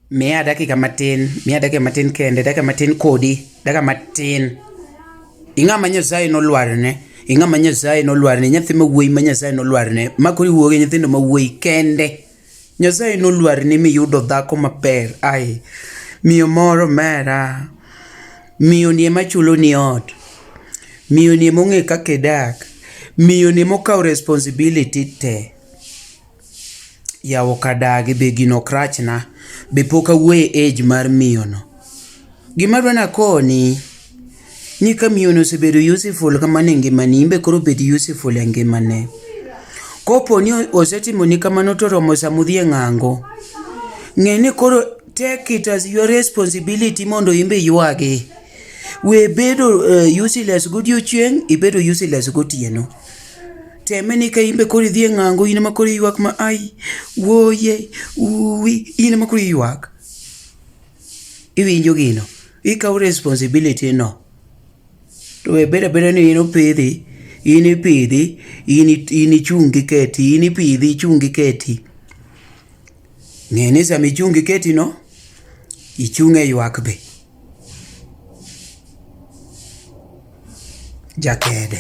Miya dakika matin kende, dakika matin kodi, dakika matin. Ing'ama Nyasaye nolwarne, nyathi mawuoyi ma Nyasaye nolwarne, makori wuoge nyithindo mawuoyi kende. Nyasaye nolwarne miyudo dhako maber, ai. Miyo moro mera, miyo ni ema chulo ni ot, miyo ni ema ong'e kaka idak, miyo ni ema okawo responsibility te. Yawo kadagi be gino ok rachna, be pok awuoyo e age mar miyo no. Gima adwani akoni, ni ka miyo no osebedo useful kamano e ngimani, in be koro bed useful e ngimane. Kopo ni osetimoni kamano to romo sama udhi e ng'ango, ng'e ni koro take it as your responsibility mondo in be ywagi. We bedo useless godiochieng', ibedo useless gotieno. Teme ni ka in be koro idhi e ng'ango, in ema koro ywak ma ai, woye, uwi, in ema koro ywak. Iwinjo gino, ikawo responsibility no. To we bedo abeda ni in opidhi, in ipidhi, in ichungi keti, in ipidhi ichungi keti. Ng'e ni sama ichungi keti no, ichung' e ywak be. Jakede.